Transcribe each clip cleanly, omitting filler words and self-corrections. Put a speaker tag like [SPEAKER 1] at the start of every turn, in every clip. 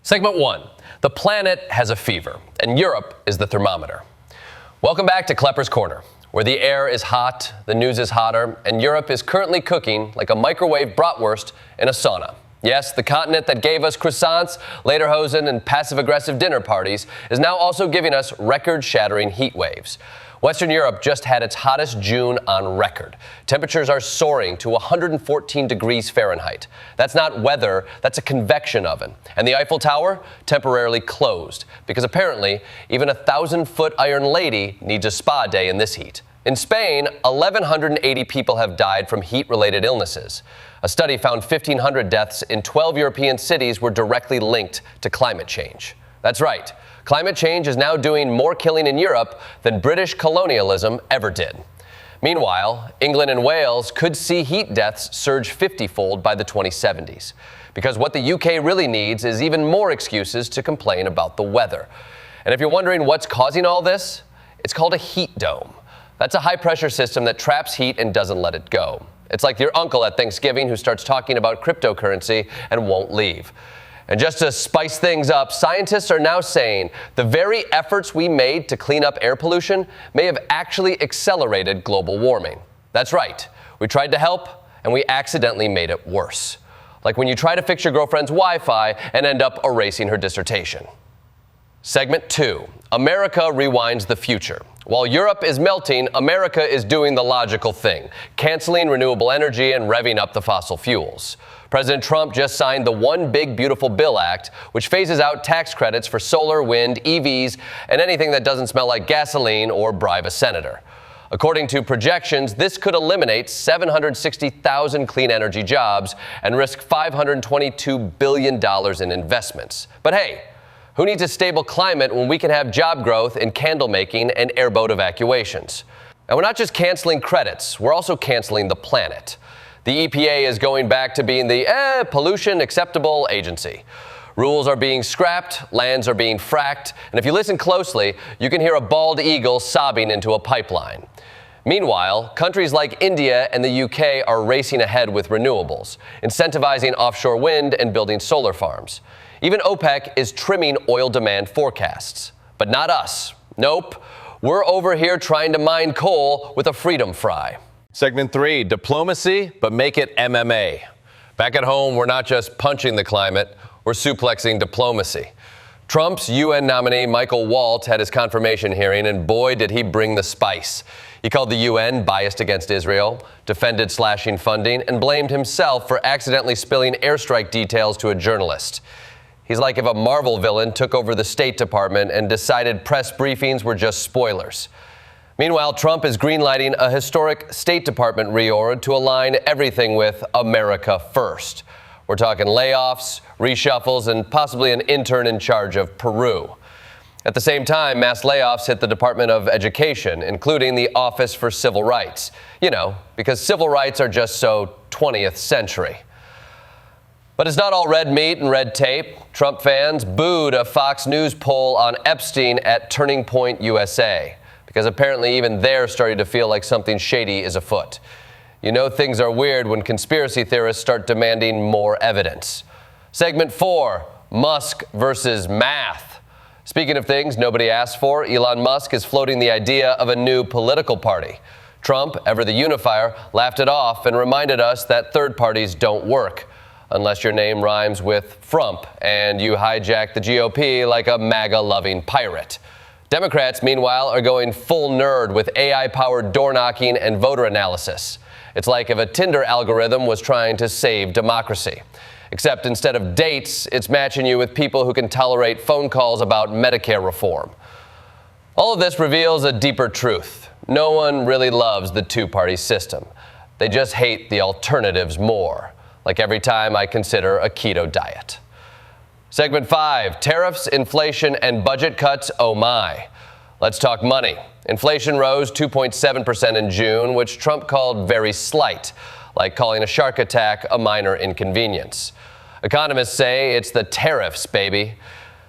[SPEAKER 1] Segment 1. The planet has a fever, and Europe is the thermometer. Welcome back to Klepper's Corner, where the air is hot, the news is hotter, and Europe is currently cooking like a microwave bratwurst in a sauna. Yes, the continent that gave us croissants, lederhosen, and passive-aggressive dinner parties is now also giving us record-shattering heat waves. Western Europe just had its hottest June on record. Temperatures are soaring to 114 degrees Fahrenheit. That's not weather, that's a convection oven. And the Eiffel Tower temporarily closed because apparently even a 1,000-foot iron lady needs a spa day in this heat. In Spain, 1,180 people have died from heat-related illnesses. A study found 1,500 deaths in 12 European cities were directly linked to climate change. That's right. Climate change is now doing more killing in Europe than British colonialism ever did. Meanwhile, England and Wales could see heat deaths surge 50-fold by the 2070s. Because what the UK really needs is even more excuses to complain about the weather. And if you're wondering what's causing all this, it's called a heat dome. That's a high-pressure system that traps heat and doesn't let it go. It's like your uncle at Thanksgiving who starts talking about cryptocurrency and won't leave. And just to spice things up, scientists are now saying the very efforts we made to clean up air pollution may have actually accelerated global warming. That's right. We tried to help, and we accidentally made it worse. Like when you try to fix your girlfriend's Wi-Fi and end up erasing her dissertation. Segment 2. America rewinds the future. While Europe is melting, America is doing the logical thing, canceling renewable energy and revving up the fossil fuels. President Trump just signed the One Big Beautiful Bill Act, which phases out tax credits for solar, wind, EVs, and anything that doesn't smell like gasoline or bribe a senator. According to projections, this could eliminate 760,000 clean energy jobs and risk $522 billion in investments. But hey, who needs a stable climate when we can have job growth in candle making and airboat evacuations? And we're not just canceling credits, we're also canceling the planet. The EPA is going back to being the pollution acceptable agency. Rules are being scrapped, lands are being fracked, and if you listen closely, you can hear a bald eagle sobbing into a pipeline. Meanwhile, countries like India and the UK are racing ahead with renewables, incentivizing offshore wind and building solar farms. Even OPEC is trimming oil demand forecasts. But not us. Nope. We're over here trying to mine coal with a freedom fry.
[SPEAKER 2] Segment 3, diplomacy, but make it MMA.
[SPEAKER 1] Back at home, we're not just punching the climate, we're suplexing diplomacy. Trump's UN nominee Michael Waltz had his confirmation hearing, and boy, did he bring the spice. He called the UN biased against Israel, defended slashing funding, and blamed himself for accidentally spilling airstrike details to a journalist. He's like if a Marvel villain took over the State Department and decided press briefings were just spoilers. Meanwhile, Trump is greenlighting a historic State Department reorg to align everything with America first. We're talking layoffs, reshuffles, and possibly an intern in charge of Peru. At the same time, mass layoffs hit the Department of Education, including the Office for Civil Rights. You know, because civil rights are just so 20th century. But it's not all red meat and red tape. Trump fans booed a Fox News poll on Epstein at Turning Point USA, because apparently even they're starting to feel like something shady is afoot. You know things are weird when conspiracy theorists start demanding more evidence. Segment 4, Musk versus math. Speaking of things nobody asked for, Elon Musk is floating the idea of a new political party. Trump, ever the unifier, laughed it off and reminded us that third parties don't work. Unless your name rhymes with Frump and you hijack the GOP like a MAGA-loving pirate. Democrats, meanwhile, are going full nerd with AI-powered door-knocking and voter analysis. It's like if a Tinder algorithm was trying to save democracy. Except instead of dates, it's matching you with people who can tolerate phone calls about Medicare reform. All of this reveals a deeper truth. No one really loves the two-party system. They just hate the alternatives more. Like every time I consider a keto diet. Segment 5, tariffs, inflation, and budget cuts, oh my. Let's talk money. Inflation rose 2.7% in June, which Trump called very slight, like calling a shark attack a minor inconvenience. Economists say it's the tariffs, baby.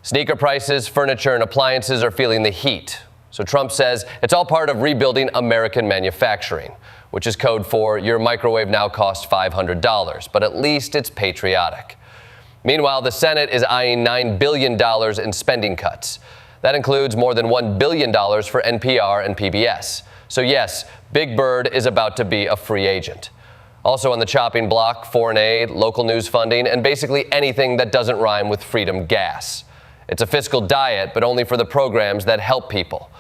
[SPEAKER 1] Sneaker prices, furniture, and appliances are feeling the heat. So Trump says it's all part of rebuilding American manufacturing, which is code for your microwave now costs $500, but at least it's patriotic. Meanwhile, the Senate is eyeing $9 billion in spending cuts. That includes more than $1 billion for NPR and PBS. So yes, Big Bird is about to be a free agent. Also on the chopping block, foreign aid, local news funding, and basically anything that doesn't rhyme with freedom gas. It's a fiscal diet, but only for the programs that help people.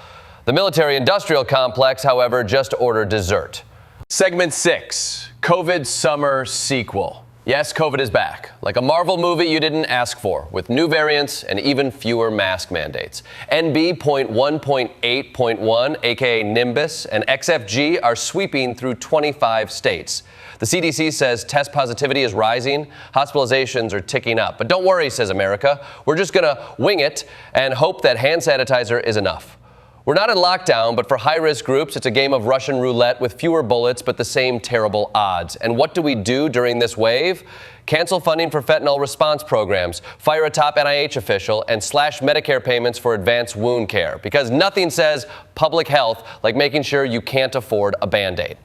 [SPEAKER 1] The military-industrial complex, however, just ordered dessert.
[SPEAKER 2] Segment 6, COVID Summer Sequel. Yes, COVID is back, like a Marvel movie you didn't ask for, with new variants and even fewer mask mandates. NB.1.8.1, aka Nimbus, and XFG are sweeping through 25 states. The CDC says test positivity is rising, hospitalizations are ticking up. But don't worry, says America, we're just gonna wing it and hope that hand sanitizer is enough. We're not in lockdown, but for high-risk groups, it's a game of Russian roulette with fewer bullets but the same terrible odds. And what do we do during this wave? Cancel funding for fentanyl response programs, fire a top NIH official, and slash Medicare payments for advanced wound care. Because nothing says public health like making sure you can't afford a Band-Aid.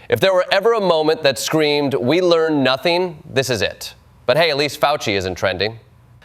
[SPEAKER 2] If there were ever a moment that screamed, we learn nothing, this is it. But hey, at least Fauci isn't trending.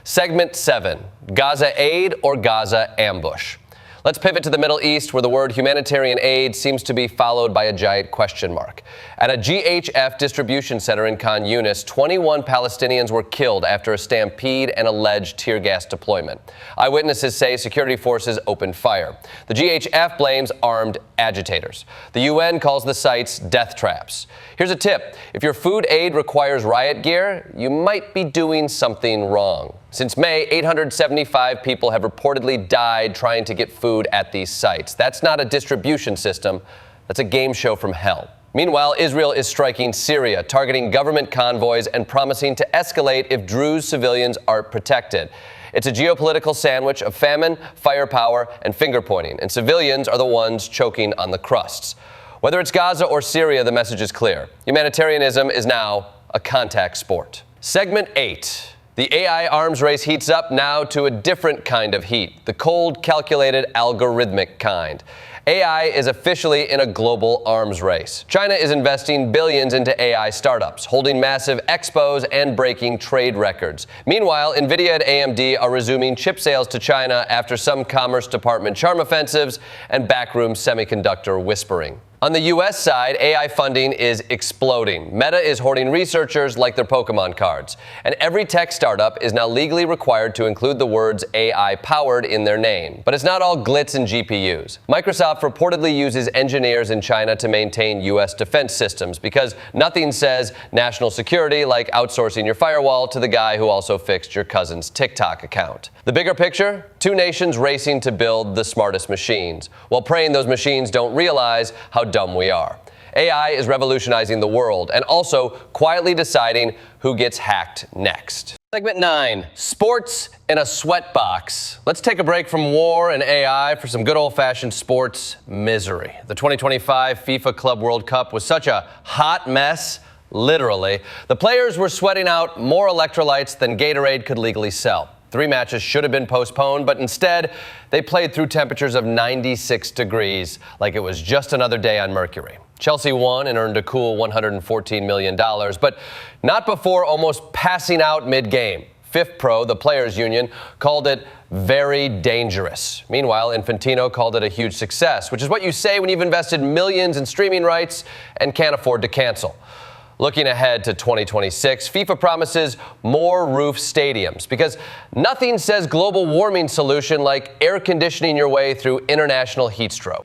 [SPEAKER 2] Segment 7, Gaza aid or Gaza ambush. Let's pivot to the Middle East, where the word humanitarian aid seems to be followed by a giant question mark. At a GHF distribution center in Khan Yunis, 21 Palestinians were killed after a stampede and alleged tear gas deployment. Eyewitnesses say security forces opened fire. The GHF blames armed agitators. The UN calls the sites death traps. Here's a tip. If your food aid requires riot gear, you might be doing something wrong. Since May, 875 people have reportedly died trying to get food at these sites. That's not a distribution system. That's a game show from hell. Meanwhile, Israel is striking Syria, targeting government convoys and promising to escalate if Druze civilians aren't protected. It's a geopolitical sandwich of famine, firepower, and finger-pointing, and civilians are the ones choking on the crusts. Whether it's Gaza or Syria, the message is clear. Humanitarianism is now a contact sport. Segment 8. The AI arms race heats up now to a different kind of heat, the cold, calculated, algorithmic kind. AI is officially in a global arms race. China is investing billions into AI startups, holding massive expos and breaking trade records. Meanwhile, NVIDIA and AMD are resuming chip sales to China after some Commerce Department charm offensives and backroom semiconductor whispering. On the U.S. side, AI funding is exploding. Meta is hoarding researchers like their Pokemon cards. And every tech startup is now legally required to include the words AI-powered in their name. But it's not all glitz and GPUs. Microsoft reportedly uses engineers in China to maintain U.S. defense systems because nothing says national security like outsourcing your firewall to the guy who also fixed your cousin's TikTok account. The bigger picture? Two nations racing to build the smartest machines, while praying those machines don't realize how dumb we are. AI is revolutionizing the world and also quietly deciding who gets hacked next. Segment 9, sports in a sweatbox. Let's take a break from war and AI for some good old-fashioned sports misery. The 2025 FIFA Club World Cup was such a hot mess, literally. The players were sweating out more electrolytes than Gatorade could legally sell. 3 matches should have been postponed, but instead, they played through temperatures of 96 degrees like it was just another day on Mercury. Chelsea won and earned a cool $114 million, but not before almost passing out mid-game. FIFPro, the players' union, called it very dangerous. Meanwhile, Infantino called it a huge success, which is what you say when you've invested millions in streaming rights and can't afford to cancel. Looking ahead to 2026, FIFA promises more roof stadiums because nothing says global warming solution like air conditioning your way through international heat stroke.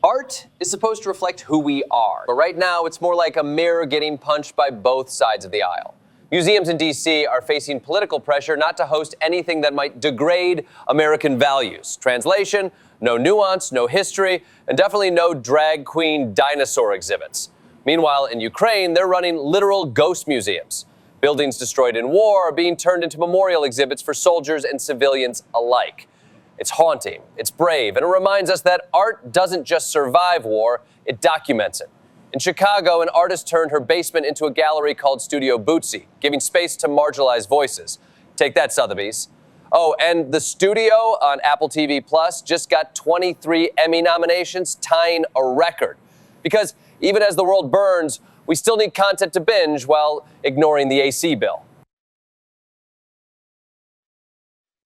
[SPEAKER 2] Art is supposed to reflect who we are, but right now it's more like a mirror getting punched by both sides of the aisle. Museums in D.C. are facing political pressure not to host anything that might degrade American values. Translation, no nuance, no history, and definitely no drag queen dinosaur exhibits. Meanwhile, in Ukraine, they're running literal ghost museums. Buildings destroyed in war are being turned into memorial exhibits for soldiers and civilians alike. It's haunting, it's brave, and it reminds us that art doesn't just survive war, it documents it. In Chicago, an artist turned her basement into a gallery called Studio Bootsy, giving space to marginalized voices. Take that, Sotheby's. Oh, and The Studio on Apple TV Plus just got 23 Emmy nominations, tying a record. Because even as the world burns, we still need content to binge while ignoring the AC bill.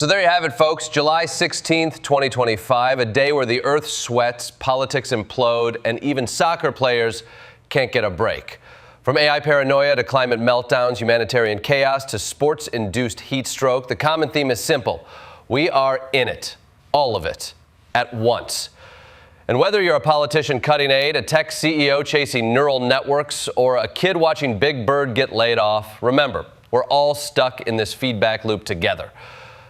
[SPEAKER 1] So there you have it, folks. July 16th, 2025, a day where the earth sweats, politics implode, and even soccer players can't get a break. From AI paranoia to climate meltdowns, humanitarian chaos to sports-induced heat stroke, the common theme is simple. We are in it, all of it, at once. And whether you're a politician cutting aid, a tech CEO chasing neural networks, or a kid watching Big Bird get laid off, remember, we're all stuck in this feedback loop together.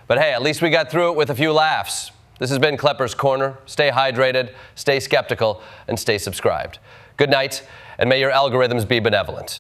[SPEAKER 1] But hey, at least we got through it with a few laughs. This has been Klepper's Corner. Stay hydrated, stay skeptical, and stay subscribed. Good night, and may your algorithms be benevolent.